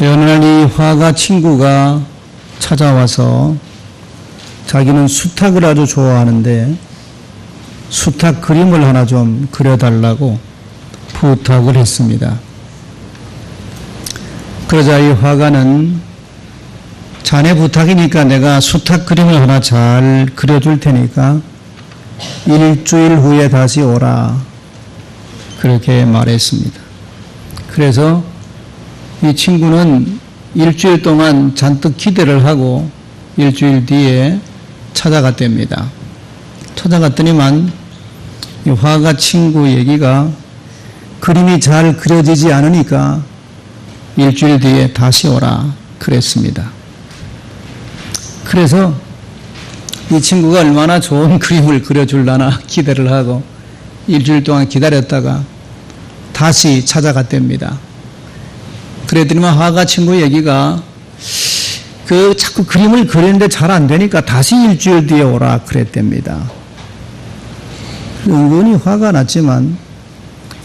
어느 날 이 화가 친구가 찾아와서 자기는 수탉을 아주 좋아하는데 수탉 그림을 하나 좀 그려달라고 부탁을 했습니다. 그러자 이 화가는 자네 부탁이니까 내가 수탉 그림을 하나 잘 그려줄 테니까 일주일 후에 다시 오라, 그렇게 말했습니다. 그래서 이 친구는 일주일 동안 잔뜩 기대를 하고 일주일 뒤에 찾아갔답니다. 찾아갔더니만 이 화가 친구 얘기가 그림이 잘 그려지지 않으니까 일주일 뒤에 다시 오라 그랬습니다. 그래서 이 친구가 얼마나 좋은 그림을 그려줄라나 기대를 하고 일주일 동안 기다렸다가 다시 찾아갔답니다. 그랬더니만 화가 친구 얘기가 자꾸 그림을 그리는데 잘 안 되니까 다시 일주일 뒤에 오라 그랬답니다. 은근히 화가 났지만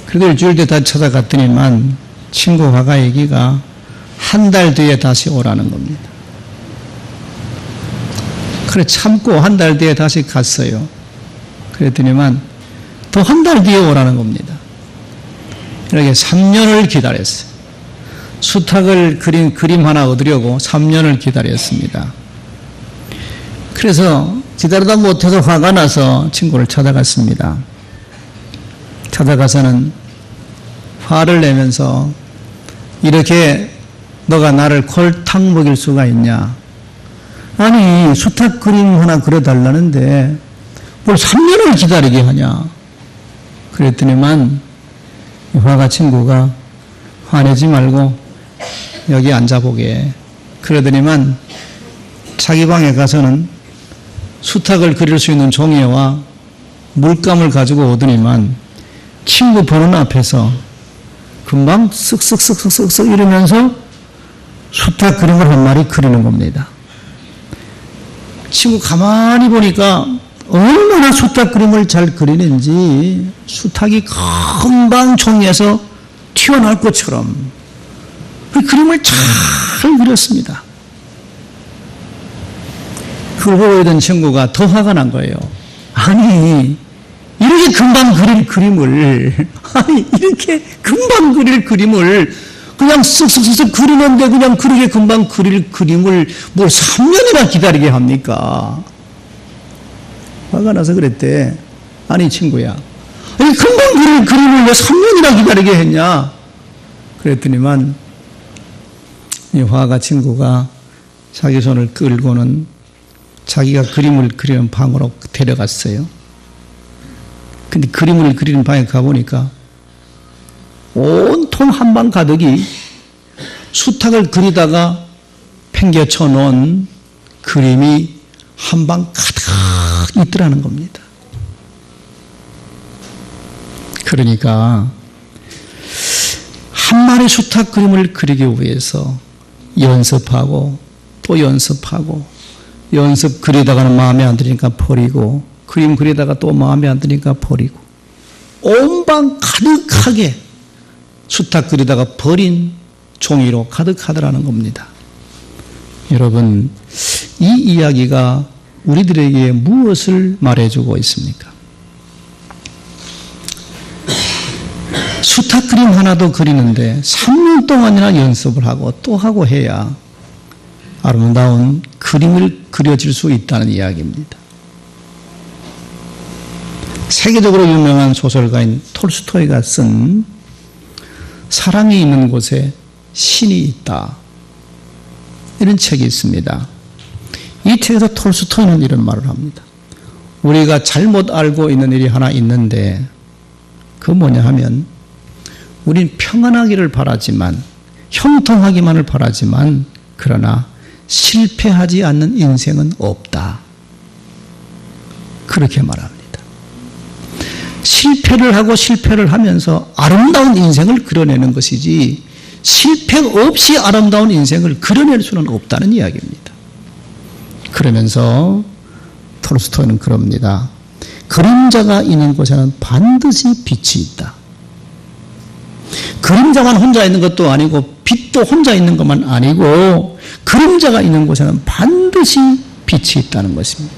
그래도 일주일 뒤에 다시 찾아갔더니만 친구 화가 얘기가 한 달 뒤에 다시 오라는 겁니다. 그래 참고 한 달 뒤에 다시 갔어요. 그랬더니만 또 한 달 뒤에 오라는 겁니다. 이렇게 3년을 기다렸어요. 수탉을 그린 그림 하나 얻으려고 3년을 기다렸습니다. 그래서 기다리다 못해서 화가 나서 친구를 찾아갔습니다. 찾아가서는 화를 내면서 이렇게 너가 나를 콜탕 먹일 수가 있냐? 아니 수탉 그림 하나 그려달라는데 뭘 3년을 기다리게 하냐? 그랬더니만 화가 친구가 화내지 말고 여기 앉아보게. 그러더니만 자기 방에 가서는 수탉을 그릴 수 있는 종이와 물감을 가지고 오더니만 친구 보는 앞에서 금방 쓱쓱쓱쓱쓱 이러면서 수탉 그림을 한 마리 그리는 겁니다. 친구 가만히 보니까 얼마나 수탉 그림을 잘 그리는지 수탉이 금방 종이에서 튀어나올 것처럼 그 그림을 잘 그렸습니다. 그걸 보고 있던 친구가 더 화가 난 거예요. 아니 이렇게 금방 그릴 그림을 이렇게 금방 그릴 그림을 그냥 쓱쓱쓱 그리는데 그냥 그렇게 금방 그릴 그림을 뭘 3년이나 기다리게 합니까? 화가 나서 그랬대. 아니 친구야, 아니 금방 그릴 그림을 왜 3년이나 기다리게 했냐? 그랬더니만 이 화가 친구가 자기 손을 끌고는 자기가 그림을 그리는 방으로 데려갔어요. 근데 그림을 그리는 방에 가보니까 온통 한방 가득이 수탉을 그리다가 팽개쳐 놓은 그림이 한방 가득 있더라는 겁니다. 그러니까 한 마리 수탉 그림을 그리기 위해서 연습하고 또 연습하고 연습 그리다가는 마음에 안 드니까 버리고 그림 그리다가 또 마음에 안 드니까 버리고 온 방 가득하게 수탉 그리다가 버린 종이로 가득하더라는 겁니다. 여러분 이 이야기가 우리들에게 무엇을 말해주고 있습니까? 수탉 그림 하나도 그리는데 3년 동안이나 연습을 하고 또 하고 해야 아름다운 그림을 그려질 수 있다는 이야기입니다. 세계적으로 유명한 소설가인 톨스토이가 쓴 사랑이 있는 곳에 신이 있다, 이런 책이 있습니다. 이 책에서 톨스토이는 이런 말을 합니다. 우리가 잘못 알고 있는 일이 하나 있는데 그 뭐냐 하면 우린 평안하기를 바라지만 형통하기만을 바라지만 그러나 실패하지 않는 인생은 없다, 그렇게 말합니다. 실패를 하고 실패를 하면서 아름다운 인생을 그려내는 것이지 실패 없이 아름다운 인생을 그려낼 수는 없다는 이야기입니다. 그러면서 톨스토이는 그럽니다. 그림자가 있는 곳에는 반드시 빛이 있다. 그림자만 혼자 있는 것도 아니고 빛도 혼자 있는 것만 아니고 그림자가 있는 곳에는 반드시 빛이 있다는 것입니다.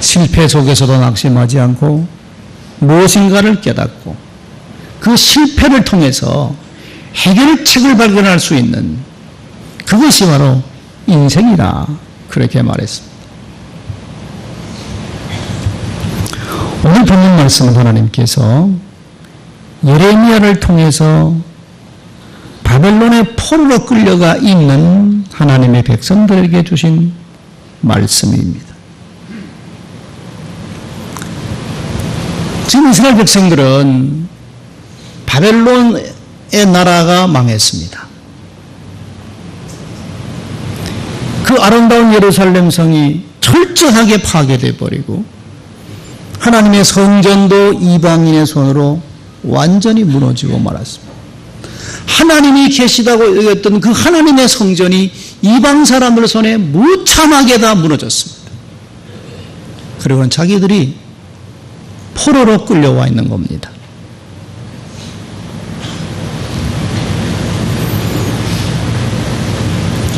실패 속에서도 낙심하지 않고 무엇인가를 깨닫고 그 실패를 통해서 해결책을 발견할 수 있는 그것이 바로 인생이라 그렇게 말했습니다. 오늘 본문 말씀은 하나님께서 예레미야를 통해서 바벨론의 포로로 끌려가 있는 하나님의 백성들에게 주신 말씀입니다. 지금 이스라엘 백성들은 바벨론의 나라가 망했습니다. 그 아름다운 예루살렘 성이 철저하게 파괴되어 버리고 하나님의 성전도 이방인의 손으로 완전히 무너지고 말았습니다. 하나님이 계시다고 여겼던 그 하나님의 성전이 이방 사람들 손에 무참하게 다 무너졌습니다. 그리고는 자기들이 포로로 끌려와 있는 겁니다.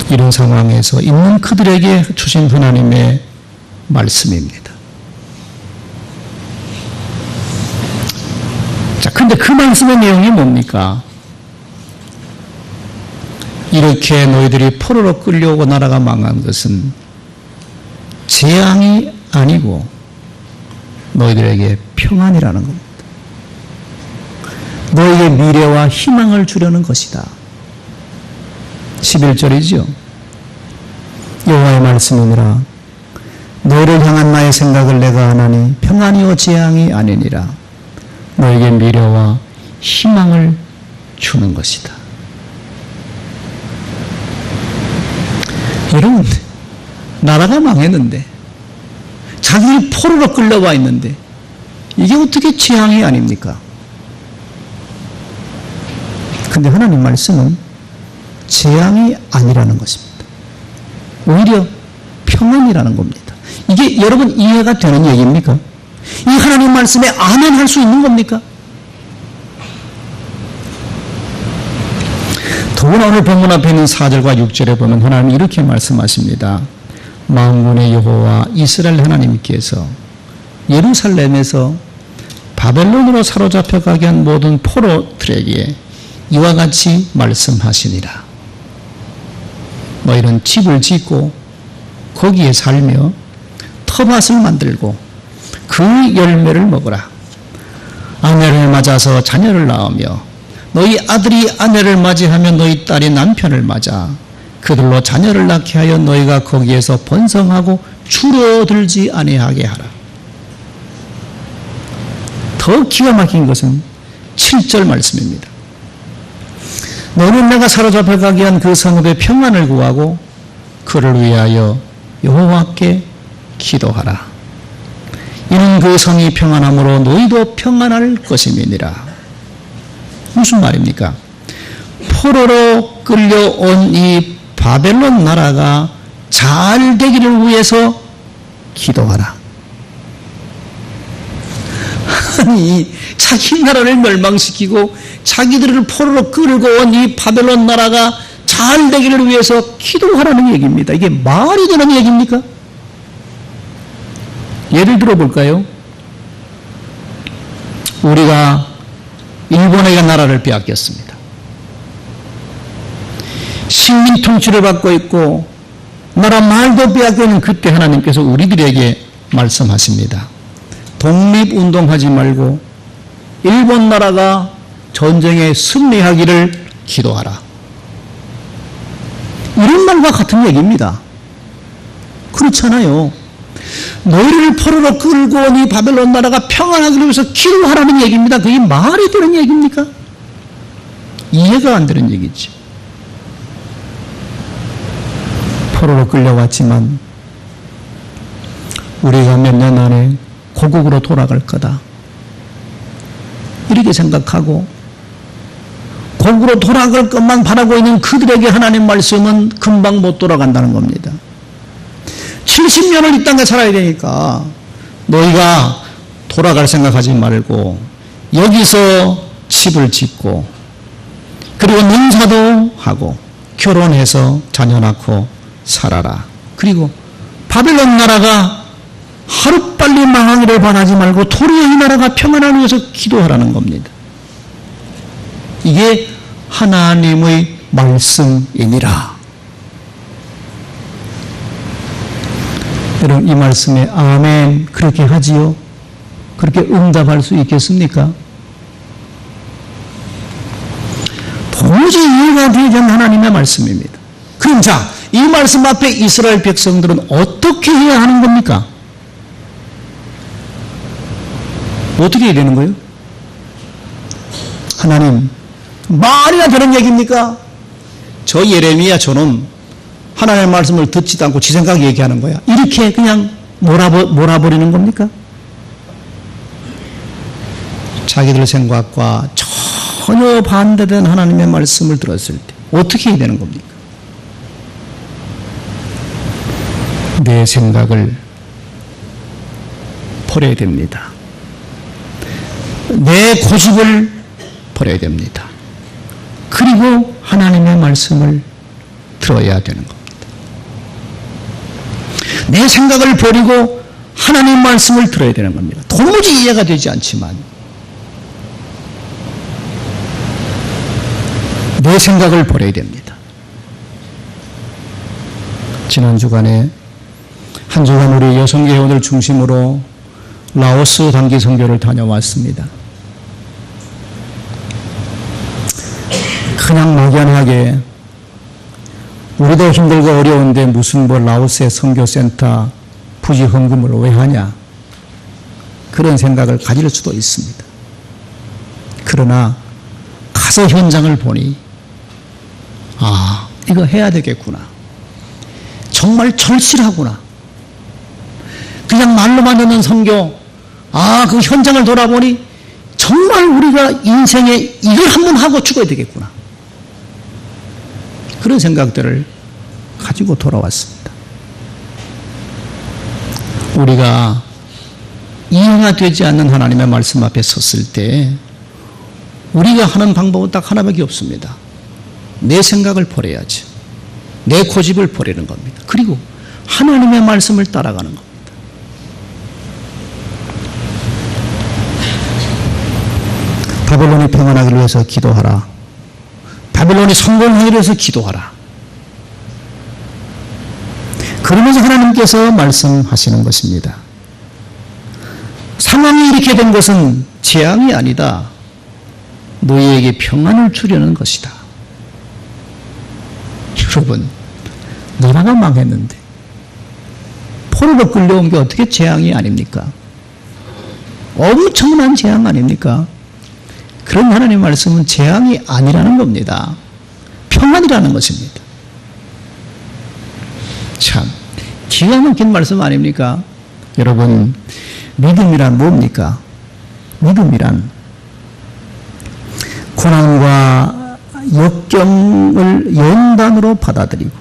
이런 상황에서 있는 그들에게 주신 하나님의 말씀입니다. 자, 근데 그 말씀의 내용이 뭡니까? 이렇게 너희들이 포로로 끌려오고 나라가 망한 것은 재앙이 아니고 너희들에게 평안이라는 겁니다. 너희에게 미래와 희망을 주려는 것이다. 11절이죠. 여호와의 말씀이니라. 너희를 향한 나의 생각을 내가 하나니 평안이요 재앙이 아니니라. 너에게 미래와 희망을 주는 것이다. 여러분, 나라가 망했는데 자기들이 포로로 끌려와 있는데 이게 어떻게 재앙이 아닙니까? 근데 하나님 말씀은 재앙이 아니라는 것입니다. 오히려 평안이라는 겁니다. 이게 여러분 이해가 되는 얘기입니까? 이 하나님 말씀에 아멘 할 수 있는 겁니까? 더구나 오늘 본문 앞에 있는 4절과 6절에 보면 하나님이 이렇게 말씀하십니다. 만군의 여호와 이스라엘 하나님께서 예루살렘에서 바벨론으로 사로잡혀 가게 한 모든 포로들에게 이와 같이 말씀하시니라. 너희는 집을 짓고 거기에 살며 터밭을 만들고 그 열매를 먹으라. 아내를 맞아서 자녀를 낳으며 너희 아들이 아내를 맞이하며 너희 딸이 남편을 맞아 그들로 자녀를 낳게 하여 너희가 거기에서 번성하고 줄어들지 아니하게 하라. 더 기가 막힌 것은 7절 말씀입니다. 너는 내가 사로잡혀 가게 한 그 성읍의 평안을 구하고 그를 위하여 여호와께 기도하라. 이는 그 성이 평안함으로 너희도 평안할 것임이니라. 무슨 말입니까? 포로로 끌려온 이 바벨론 나라가 잘 되기를 위해서 기도하라. 아니, 자기 나라를 멸망시키고 자기들을 포로로 끌고 온 이 바벨론 나라가 잘 되기를 위해서 기도하라는 얘기입니다. 이게 말이 되는 얘기입니까? 예를 들어 볼까요? 우리가 일본에게 나라를 빼앗겼습니다. 식민 통치를 받고 있고 나라 말도 빼앗겨 있는 그때 하나님께서 우리들에게 말씀하십니다. 독립운동하지 말고 일본 나라가 전쟁에 승리하기를 기도하라. 이런 말과 같은 얘기입니다. 그렇잖아요. 너희를 포로로 끌고 온 이 바벨론 나라가 평안하기 위해서 기도하라는 얘기입니다. 그게 말이 되는 얘기입니까? 이해가 안 되는 얘기죠. 포로로 끌려왔지만 우리가 몇 년 안에 고국으로 돌아갈 거다. 이렇게 생각하고 고국으로 돌아갈 것만 바라고 있는 그들에게 하나님 말씀은 금방 못 돌아간다는 겁니다. 70년을 이 땅에 살아야 되니까 너희가 돌아갈 생각하지 말고 여기서 집을 짓고 그리고 농사도 하고 결혼해서 자녀 낳고 살아라. 그리고 바벨론 나라가 하루빨리 망하기를 바라지 말고 도리어 이 나라가 평안을 위해서 기도하라는 겁니다. 이게 하나님의 말씀이니라. 여러분 이 말씀에 아멘 그렇게 하지요? 그렇게 응답할 수 있겠습니까? 도무지 이해가 되지 않는 하나님의 말씀입니다. 그럼 자, 이 말씀 앞에 이스라엘 백성들은 어떻게 해야 하는 겁니까? 어떻게 해야 되는 거예요? 하나님, 말이나 되는 얘기입니까? 저 예레미야 저는 하나님의 말씀을 듣지도 않고 지 생각 얘기하는 거야. 이렇게 그냥 몰아버리는 겁니까? 자기들 생각과 전혀 반대된 하나님의 말씀을 들었을 때 어떻게 해야 되는 겁니까? 내 생각을 버려야 됩니다. 내 고집을 버려야 됩니다. 그리고 하나님의 말씀을 들어야 되는 겁니다. 내 생각을 버리고 하나님의 말씀을 들어야 되는 겁니다. 도무지 이해가 되지 않지만 내 생각을 버려야 됩니다. 지난 주간에 한 주간 우리 여성회원을 중심으로 라오스 단기 선교를 다녀왔습니다. 그냥 막연하게 우리도 힘들고 어려운데 무슨 뭐 라오스의 선교센터 부지 헌금을 왜 하냐 그런 생각을 가질 수도 있습니다. 그러나 가서 현장을 보니 아 이거 해야 되겠구나. 정말 절실하구나. 그냥 말로만 듣는 선교 그 현장을 돌아보니 정말 우리가 인생에 이걸 한번 하고 죽어야 되겠구나. 그런 생각들을 가지고 돌아왔습니다. 우리가 이해가 되지 않는 하나님의 말씀 앞에 섰을 때 우리가 하는 방법은 딱 하나밖에 없습니다. 내 생각을 버려야지. 내 고집을 버리는 겁니다. 그리고 하나님의 말씀을 따라가는 겁니다. 바벨론이 평안하기 위해서 기도하라. 바벨론이 성공하기 위해서 기도하라. 그러면서 하나님께서 말씀하시는 것입니다. 상황이 이렇게 된 것은 재앙이 아니다. 너희에게 평안을 주려는 것이다. 여러분, 나라가 망했는데 포로로 끌려온 게 어떻게 재앙이 아닙니까? 엄청난 재앙 아닙니까? 그런 하나님의 말씀은 재앙이 아니라는 겁니다. 평안이라는 것입니다. 참 기가 막힌 말씀 아닙니까? 여러분, 믿음이란 뭡니까? 믿음이란 고난과 역경을 연단으로 받아들이고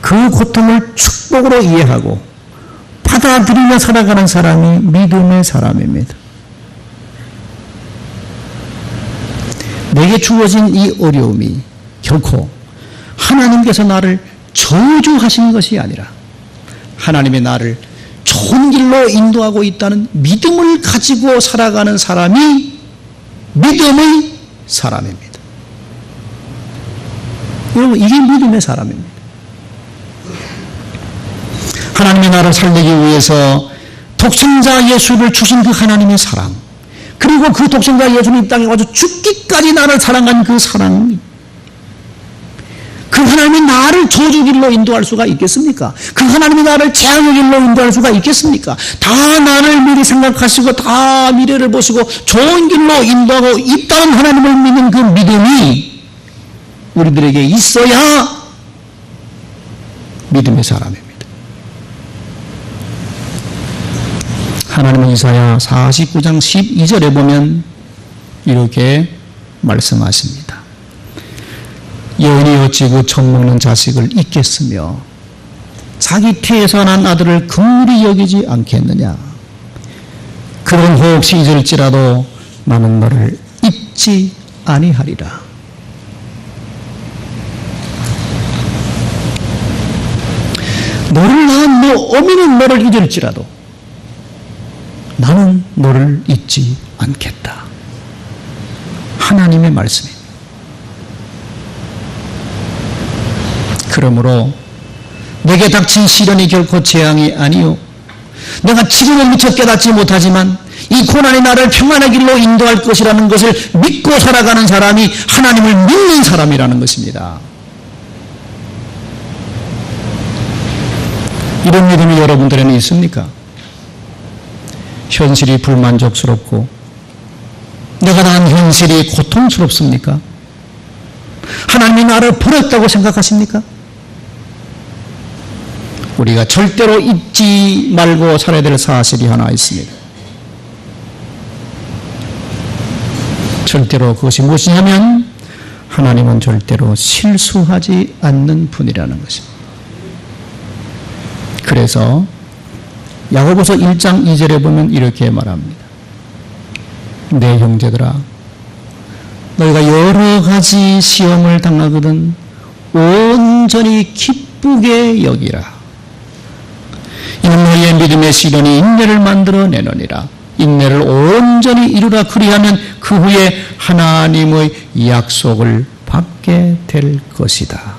그 고통을 축복으로 이해하고 받아들이며 살아가는 사람이 믿음의 사람입니다. 내게 주어진 이 어려움이 결코 하나님께서 나를 저주하신 것이 아니라 하나님의 나를 좋은 길로 인도하고 있다는 믿음을 가지고 살아가는 사람이 믿음의 사람입니다. 여러분, 이게 믿음의 사람입니다. 하나님의 나를 살리기 위해서 독생자 예수를 주신 그 하나님의 사랑, 그리고 그 독생자 예수님 이 땅에 와서 죽기까지 나를 사랑한 그 사랑, 그 하나님이 나를 저주길로 인도할 수가 있겠습니까? 그 하나님이 나를 재앙의 길로 인도할 수가 있겠습니까? 다 나를 미리 생각하시고 다 미래를 보시고 좋은 길로 인도하고 있다는 하나님을 믿는 그 믿음이 우리들에게 있어야 믿음의 사람입니다. 하나님은 이사야 49장 12절에 보면 이렇게 말씀하십니다. 여인이 어찌 그 젖먹는 자식을 잊겠으며 자기 태에서 난 아들을 긍휼히 여기지 않겠느냐. 그는 혹시 잊을지라도 나는 너를 잊지 아니하리라. 너를 낳은 너 어미는 너를 잊을지라도 나는 너를 잊지 않겠다. 하나님의 말씀입니다. 그러므로 내게 닥친 시련이 결코 재앙이 아니요 내가 지금은 미처 깨닫지 못하지만 이 고난이 나를 평안의 길로 인도할 것이라는 것을 믿고 살아가는 사람이 하나님을 믿는 사람이라는 것입니다. 이런 믿음이 여러분들에는 있습니까? 현실이 불만족스럽고 내가 당한 현실이 고통스럽습니까? 하나님이 나를 버렸다고 생각하십니까? 우리가 절대로 잊지 말고 살아야 될 사실이 하나 있습니다. 절대로 그것이 무엇이냐면 하나님은 절대로 실수하지 않는 분이라는 것입니다. 그래서 야고보서 1장 2절에 보면 이렇게 말합니다. 내 형제들아 너희가 여러 가지 시험을 당하거든 온전히 기쁘게 여기라. 이는 너희의 믿음의 시련이 인내를 만들어내느니라. 인내를 온전히 이루라. 그리하면 그 후에 하나님의 약속을 받게 될 것이다.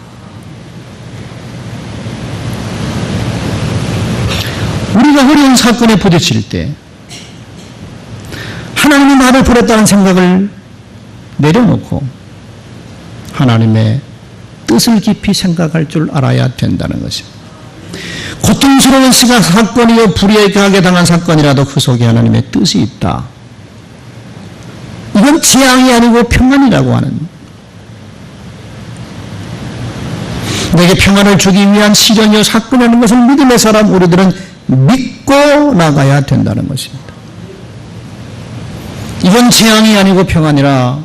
우리가 어려운 사건에 부딪힐 때 하나님이 나를 버렸다는 생각을 내려놓고 하나님의 뜻을 깊이 생각할 줄 알아야 된다는 것입니다. 고통스러운 사건이요 불의하게 당한 사건이라도 그 속에 하나님의 뜻이 있다. 이건 재앙이 아니고 평안이라고 하는, 내게 평안을 주기 위한 시련이요 사건이라는 것을 믿음의 사람 우리들은 믿고 나가야 된다는 것입니다. 이건 재앙이 아니고 평안이라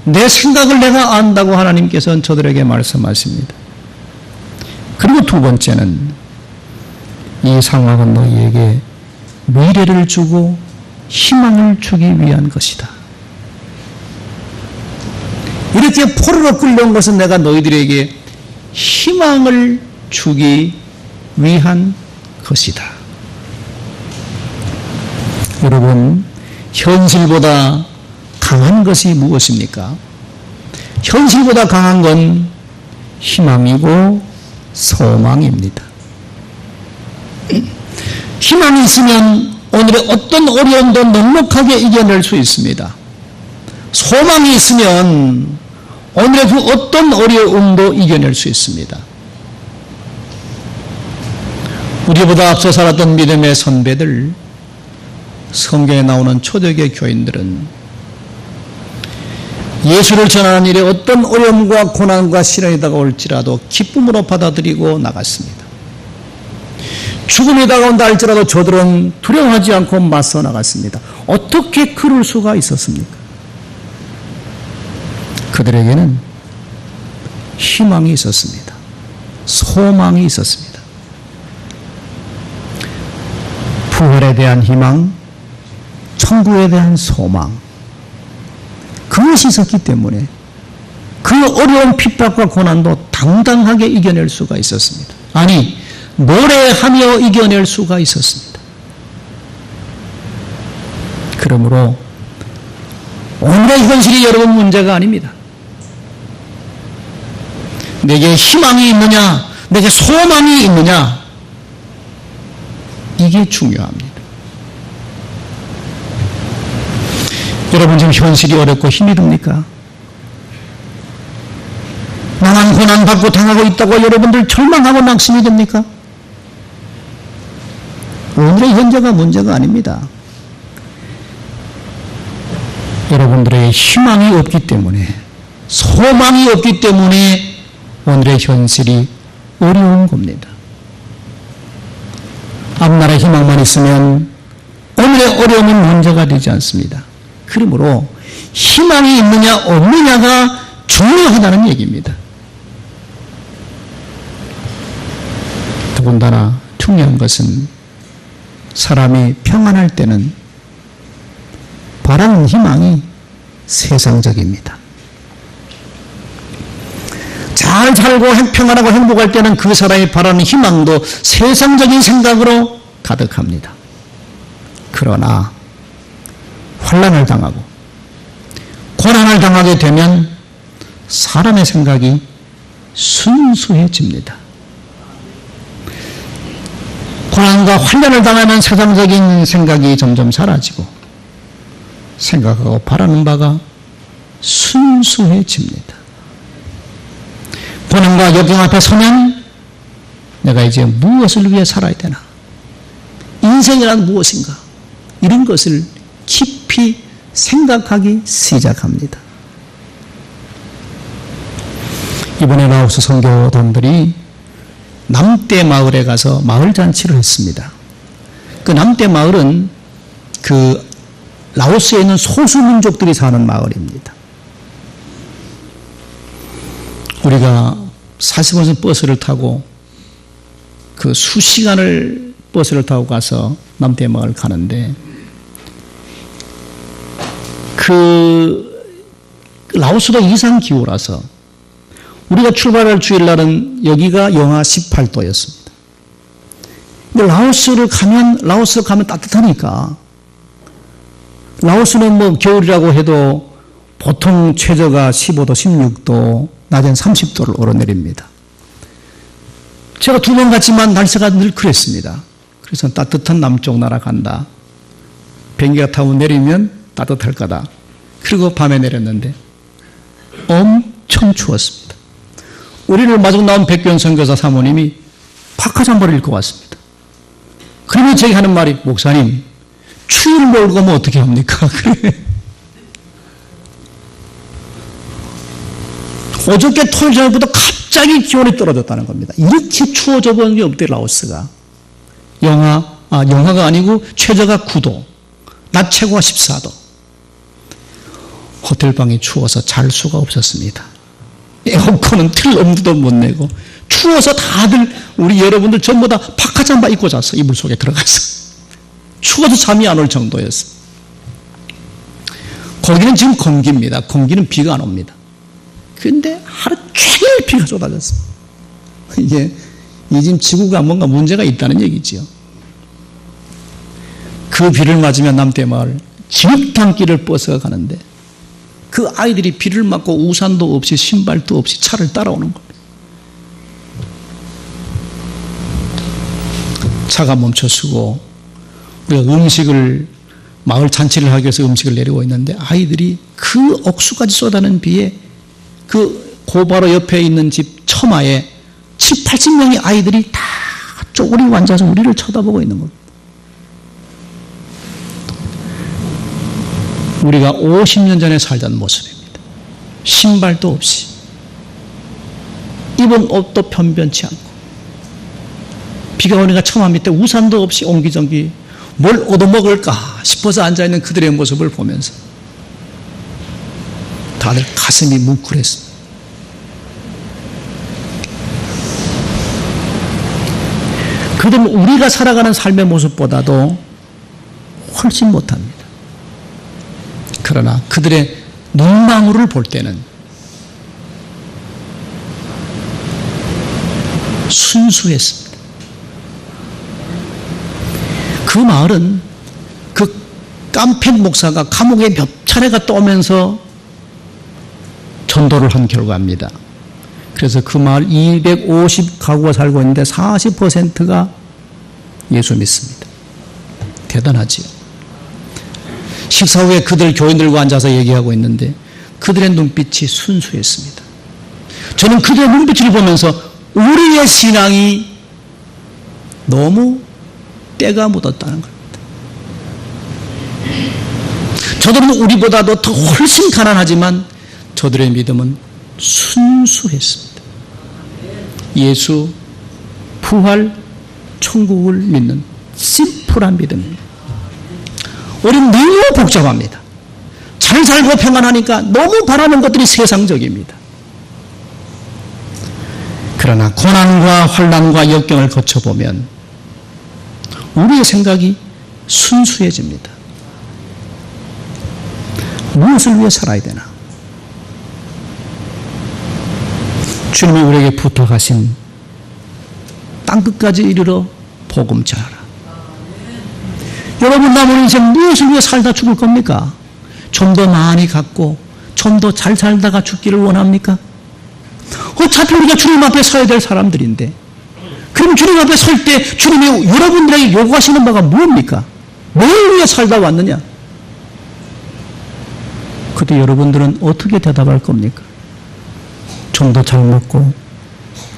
내 생각을 내가 안다고 하나님께서는 저들에게 말씀하십니다. 그리고 두 번째는 이 상황은 너희에게 미래를 주고 희망을 주기 위한 것이다. 이렇게 포로로 끌려온 것은 내가 너희들에게 희망을 주기 위한 것이다. 여러분, 현실보다 강한 것이 무엇입니까? 현실보다 강한 건 희망이고 소망입니다. 희망이 있으면 오늘의 어떤 어려움도 넉넉하게 이겨낼 수 있습니다. 소망이 있으면 오늘의 그 어떤 어려움도 이겨낼 수 있습니다. 우리보다 앞서 살았던 믿음의 선배들, 성경에 나오는 초대교회 교인들은 예수를 전하는 일에 어떤 어려움과 고난과 시련이 다가올지라도 기쁨으로 받아들이고 나갔습니다. 죽음이 다가온다 할지라도 저들은 두려워하지 않고 맞서 나갔습니다. 어떻게 그럴 수가 있었습니까? 그들에게는 희망이 있었습니다. 소망이 있었습니다. 부활에 대한 희망, 천국에 대한 소망, 그것이 있었기 때문에 그 어려운 핍박과 고난도 당당하게 이겨낼 수가 있었습니다. 아니, 노래하며 이겨낼 수가 있었습니다. 그러므로 오늘의 현실이 여러분 문제가 아닙니다. 내게 희망이 있느냐, 내게 소망이 있느냐, 이게 중요합니다. 여러분 지금 현실이 어렵고 힘이 듭니까? 나만 고난받고 당하고 있다고 여러분들 절망하고 낙심이 됩니까? 오늘의 현재가 문제가 아닙니다. 여러분들의 희망이 없기 때문에, 소망이 없기 때문에 오늘의 현실이 어려운 겁니다. 앞날의 희망만 있으면 오늘의 어려움은 문제가 되지 않습니다. 그러므로 희망이 있느냐 없느냐가 중요하다는 얘기입니다. 더군다나 중요한 것은 사람이 평안할 때는 바라는 희망이 세상적입니다. 잘 잘 살고 평안하고 행복할 때는 그 사람이 바라는 희망도 세상적인 생각으로 가득합니다. 그러나 환난을 당하고 고난을 당하게 되면 사람의 생각이 순수해집니다. 고난과 환난을 당하면 세상적인 생각이 점점 사라지고 생각하고 바라는 바가 순수해집니다. 고난과 역경 앞에 서면 내가 이제 무엇을 위해 살아야 되나? 인생이란 무엇인가? 이런 것을 깊이 생각하기 시작합니다. 이번에 라오스 선교단들이 남대 마을에 가서 마을 잔치를 했습니다. 그 남대 마을은 그 라오스에 있는 소수민족들이 사는 마을입니다. 우리가 40분 버스를 타고 그 수시간을 버스를 타고 가서 남대 마을 가는데 그 라오스도 이상 기후라서 우리가 출발할 주일날은 여기가 영하 18도였습니다. 근데 라오스를 가면 따뜻하니까 라오스는 뭐 겨울이라고 해도 보통 최저가 15도, 16도, 낮엔 30도를 오르내립니다. 제가 2번 갔지만 날씨가 늘 그랬습니다. 그래서 따뜻한 남쪽 나라 간다. 비행기가 타고 내리면 따뜻할 거다. 그리고 밤에 내렸는데 엄청 추웠습니다. 우리를 마중 나온 백교현 선교사 사모님이 파카 잠바를 입고 왔습니다. 그러면 제가 하는 말이 목사님 추위를 몰고 오면 어떻게 합니까? 그래. 어저께 토요일 저녁부터 갑자기 기온이 떨어졌다는 겁니다. 이렇게 추워져 본 게 없대 라오스가. 영하가 아니고 최저가 9도, 낮 최고가 14도. 호텔방이 추워서 잘 수가 없었습니다. 에어컨은 틀 엄두도 못 내고 추워서 다들 우리 여러분들 전부 다 파카 잠바 입고 잤어. 이불 속에 들어가서. 추워서 잠이 안 올 정도였어. 거기는 지금 건기입니다. 건기는 비가 안 옵니다. 그런데 하루 종일 비가 쏟아졌습니다. 이게 지금 지구가 뭔가 문제가 있다는 얘기지요. 그 비를 맞으면 남대마을 진흙탕길을 버스가 가는데 그 아이들이 비를 맞고 우산도 없이 신발도 없이 차를 따라오는 겁니다. 차가 멈춰서고 우리가 음식을 마을 잔치를 하기 위해서 음식을 내리고 있는데 아이들이 그 억수까지 쏟아낸 비에 그 고바로 옆에 있는 집 처마에 7, 80명의 아이들이 다 쪼그리고 앉아서 우리를 쳐다보고 있는 겁니다. 우리가 50년 전에 살던 모습입니다. 신발도 없이 입은 옷도 변변치 않고 비가 오니까 처마 밑에 우산도 없이 옹기종기 뭘 얻어먹을까 싶어서 앉아있는 그들의 모습을 보면서 다들 가슴이 뭉클했습니다. 그들은 우리가 살아가는 삶의 모습보다도 훨씬 못합니다. 그러나 그들의 눈망울을 볼 때는 순수했습니다. 그 마을은 그 깜펜 목사가 감옥에 몇 차례 갔다 오면서 전도를 한 결과입니다. 그래서 그 마을 250가구가 살고 있는데 40%가 예수 믿습니다. 대단하지요. 식사 후에 그들 교인들과 앉아서 얘기하고 있는데 그들의 눈빛이 순수했습니다. 저는 그들의 눈빛을 보면서 우리의 신앙이 너무 때가 묻었다는 겁니다. 저들은 우리보다도 더 훨씬 가난하지만 저들의 믿음은 순수했습니다. 예수, 부활, 천국을 믿는 심플한 믿음입니다. 우리는 너무 복잡합니다. 잘 살고 평안하니까 너무 바라는 것들이 세상적입니다. 그러나 고난과 환난과 역경을 거쳐보면 우리의 생각이 순수해집니다. 무엇을 위해 살아야 되나? 주님이 우리에게 부탁하신 땅끝까지 이르러 복음 전하라. 여러분, 남은 인생 무엇을 위해 살다 죽을 겁니까? 좀 더 많이 갖고 좀 더 잘 살다가 죽기를 원합니까? 어차피 우리가 주님 앞에 서야 될 사람들인데, 그럼 주님 앞에 설 때 주님이 여러분들에게 요구하시는 바가 뭡니까? 뭘 위해 살다 왔느냐? 그때 여러분들은 어떻게 대답할 겁니까? 좀 더 잘 먹고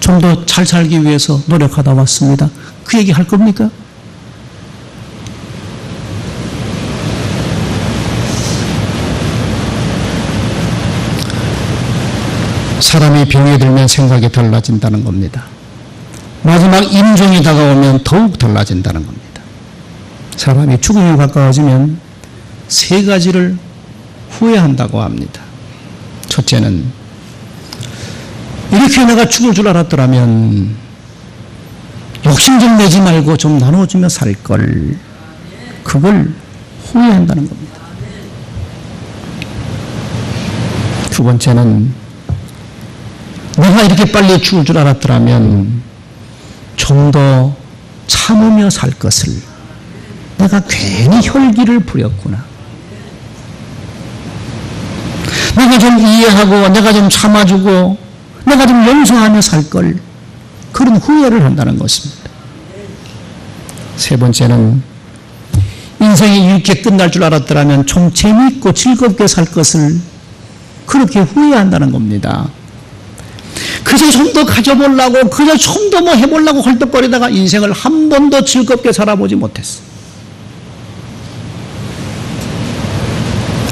좀 더 잘 살기 위해서 노력하다 왔습니다. 그 얘기 할 겁니까? 사람이 병에 들면 생각이 달라진다는 겁니다. 마지막 임종이 다가오면 더욱 달라진다는 겁니다. 사람이 죽음에 가까워지면 세 가지를 후회한다고 합니다. 첫째는, 이렇게 내가 죽을 줄 알았더라면 욕심 좀 내지 말고 좀 나눠주며 살걸. 그걸 후회한다는 겁니다. 두 번째는, 내가 이렇게 빨리 죽을 줄 알았더라면 좀 더 참으며 살 것을, 내가 괜히 혈기를 부렸구나. 내가 좀 이해하고 내가 좀 참아주고 내가 좀 용서하며 살 걸. 그런 후회를 한다는 것입니다. 세 번째는, 인생이 이렇게 끝날 줄 알았더라면 좀 재미있고 즐겁게 살 것을 그렇게 후회한다는 겁니다. 그저 좀 더 가져보려고, 그저 좀 더 뭐 해보려고 헐떡거리다가 인생을 한 번도 즐겁게 살아보지 못했어.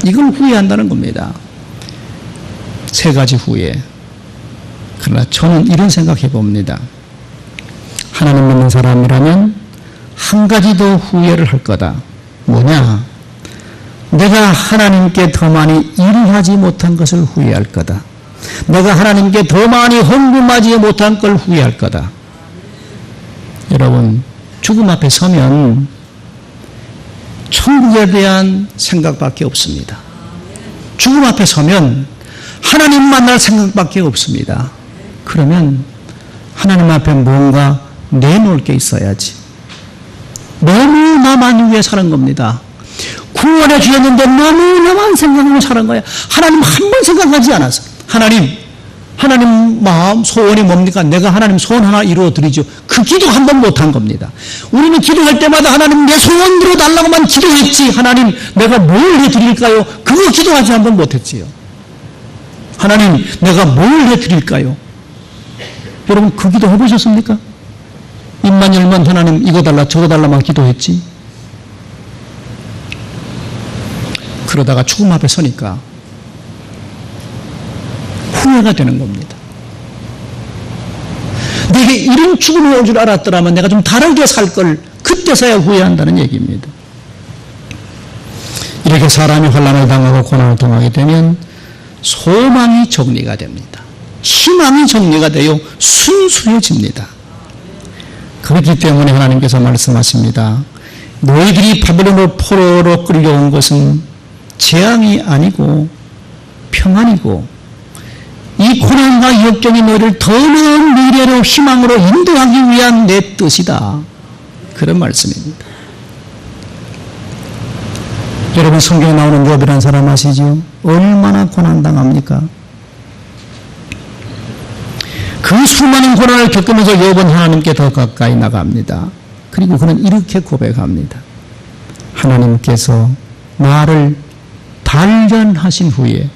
이걸 후회한다는 겁니다. 세 가지 후회. 그러나 저는 이런 생각해 봅니다. 하나님 믿는 사람이라면 한 가지 더 후회를 할 거다. 뭐냐? 내가 하나님께 더 많이 일하지 못한 것을 후회할 거다. 내가 하나님께 더 많이 헌금하지 못한 걸 후회할 거다. 여러분, 죽음 앞에 서면 천국에 대한 생각밖에 없습니다. 죽음 앞에 서면 하나님 만날 생각밖에 없습니다. 그러면 하나님 앞에 뭔가 내놓을 게 있어야지. 너무 나만 위해 사는 겁니다. 구원해 주셨는데 너무 나만 생각하고 사는 거야. 하나님 한 번 생각하지 않았어. 하나님 마음 소원이 뭡니까? 내가 하나님 소원 하나 이루어 드리죠. 그 기도 한 번 못한 겁니다. 우리는 기도할 때마다 하나님 내 소원 이루어달라고만 기도했지, 하나님 내가 뭘 해드릴까요? 그거 기도하지 한 번 못했지요. 하나님 내가 뭘 해드릴까요? 여러분, 그 기도 해보셨습니까? 입만 열면 하나님 이거 달라 저거 달라만 기도했지. 그러다가 죽음 앞에 서니까 후회가 되는 겁니다. 내게 이런 죽음이 올 줄 알았더라면 내가 좀 다르게 살 걸, 그때서야 후회한다는 얘기입니다. 이렇게 사람이 환난을 당하고 고난을 당하게 되면 소망이 정리가 됩니다. 희망이 정리가 되어 순수해집니다. 그렇기 때문에 하나님께서 말씀하십니다. 너희들이 바벨론으로 포로로 끌려온 것은 재앙이 아니고 평안이고, 이 고난과 역경이 너희를 더 나은 미래로 희망으로 인도하기 위한 내 뜻이다. 그런 말씀입니다. 여러분, 성경에 나오는 욥이라는 사람 아시죠? 얼마나 고난당합니까? 그 수많은 고난을 겪으면서 욥은 하나님께 더 가까이 나갑니다. 그리고 그는 이렇게 고백합니다. 하나님께서 나를 단련하신 후에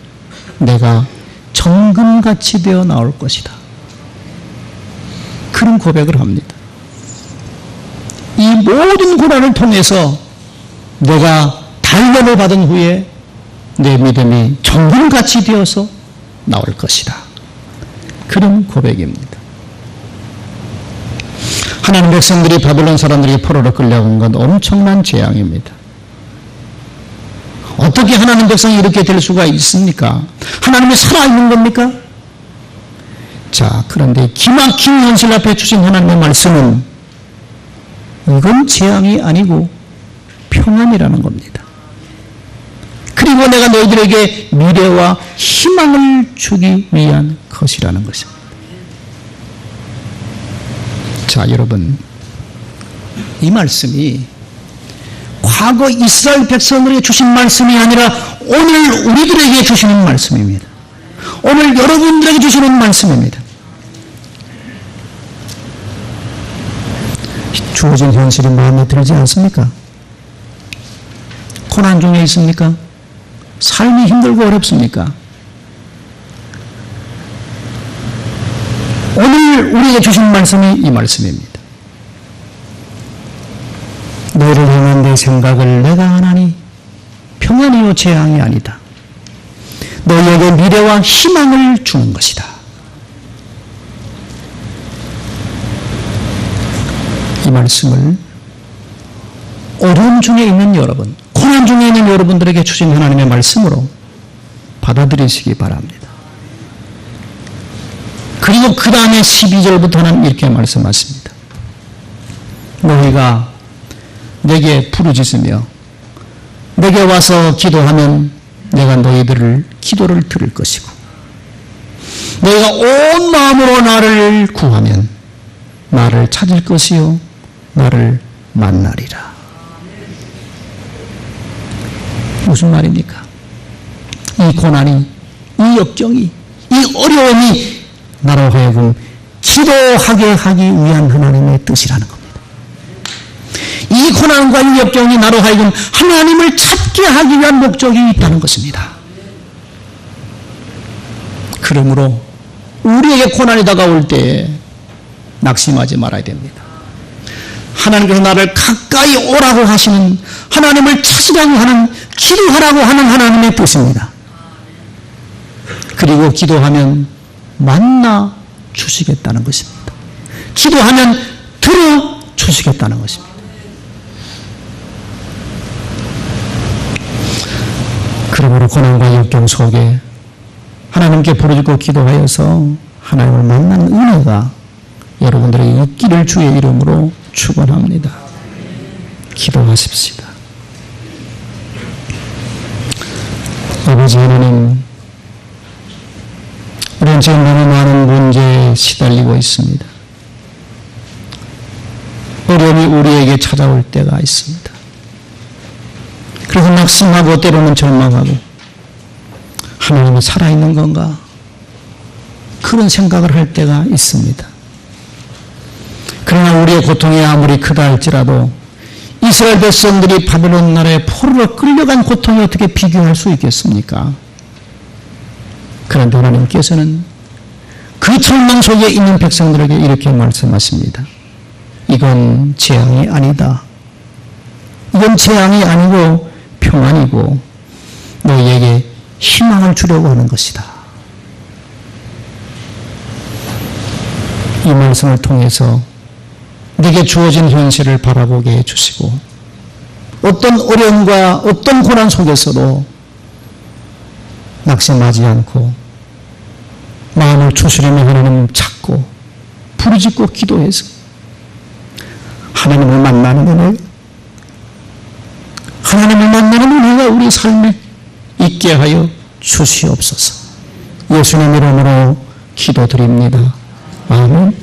내가 정금같이 되어 나올 것이다. 그런 고백을 합니다. 이 모든 고난을 통해서 내가 단련을 받은 후에 내 믿음이 정금같이 되어서 나올 것이다. 그런 고백입니다. 하나님 백성들이 바벨론 사람들이 포로로 끌려간 건 엄청난 재앙입니다. 어떻게 하나님 백성이 이렇게 될 수가 있습니까? 하나님이 살아있는 겁니까? 자, 그런데 기막힌 현실 앞에 주신 하나님의 말씀은 이건 재앙이 아니고 평안이라는 겁니다. 그리고 내가 너희들에게 미래와 희망을 주기 위한 것이라는 것입니다. 자, 여러분, 이 말씀이 과거 이스라엘 백성들에게 주신 말씀이 아니라 오늘 우리들에게 주시는 말씀입니다. 오늘 여러분들에게 주시는 말씀입니다. 주어진 현실이 마음에 들지 않습니까? 고난 중에 있습니까? 삶이 힘들고 어렵습니까? 오늘 우리에게 주신 말씀이 이 말씀입니다. 너희를 향한 내 생각을 내가 하나니 평안이요 재앙이 아니다. 너희에게 미래와 희망을 주는 것이다. 이 말씀을 어려움 중에 있는 여러분, 고난 중에 있는 여러분들에게 주신 하나님의 말씀으로 받아들이시기 바랍니다. 그리고 그 다음에 12절부터는 이렇게 말씀하십니다. 너희가 내게 부르짖으며 내게 와서 기도하면 내가 너희들을 기도를 들을 것이고 너희가 온 마음으로 나를 구하면 나를 찾을 것이요 나를 만나리라. 무슨 말입니까? 이 고난이, 이 역경이, 이 어려움이 나로 하여금 기도하게 하기 위한 하나님의 뜻이라는 겁니다. 이 고난과 이 역경이 나로 하여금 하나님을 찾게 하기 위한 목적이 있다는 것입니다. 그러므로 우리에게 고난이 다가올 때 낙심하지 말아야 됩니다. 하나님께서 나를 가까이 오라고 하시는, 하나님을 찾으라고 하는, 기도하라고 하는 하나님의 뜻입니다. 그리고 기도하면 만나 주시겠다는 것입니다. 기도하면 들어 주시겠다는 것입니다. 그러므로 고난과 역경 속에 하나님께 부르짖고 기도하여서 하나님을 만난 은혜가 여러분들에게 있기를 주의 이름으로 축원합니다. 기도하십시다. 아버지 하나님, 우리는 지금 너무 많은 문제에 시달리고 있습니다. 어려움이 우리에게 찾아올 때가 있습니다. 그래서 낙심하고 때로는 절망하고 하나님은 살아있는 건가? 그런 생각을 할 때가 있습니다. 그러나 우리의 고통이 아무리 크다 할지라도 이스라엘 백성들이 바벨론 나라의 포로로 끌려간 고통이 어떻게 비교할 수 있겠습니까? 그런데 하나님께서는 그 절망 속에 있는 백성들에게 이렇게 말씀하십니다. 이건 재앙이 아니다. 이건 재앙이 아니고 평안이고 너희에게 희망을 주려고 하는 것이다. 이 말씀을 통해서 내게 주어진 현실을 바라보게 해주시고 어떤 어려움과 어떤 고난 속에서도 낙심하지 않고 마음을 추스리며 하나님을 찾고 부르짖고 기도해서 하나님을 만나는 은혜, 하나님을 만나는 은혜가 우리 삶에 있게 하여 주시옵소서. 예수님 이름으로 기도드립니다. 아멘.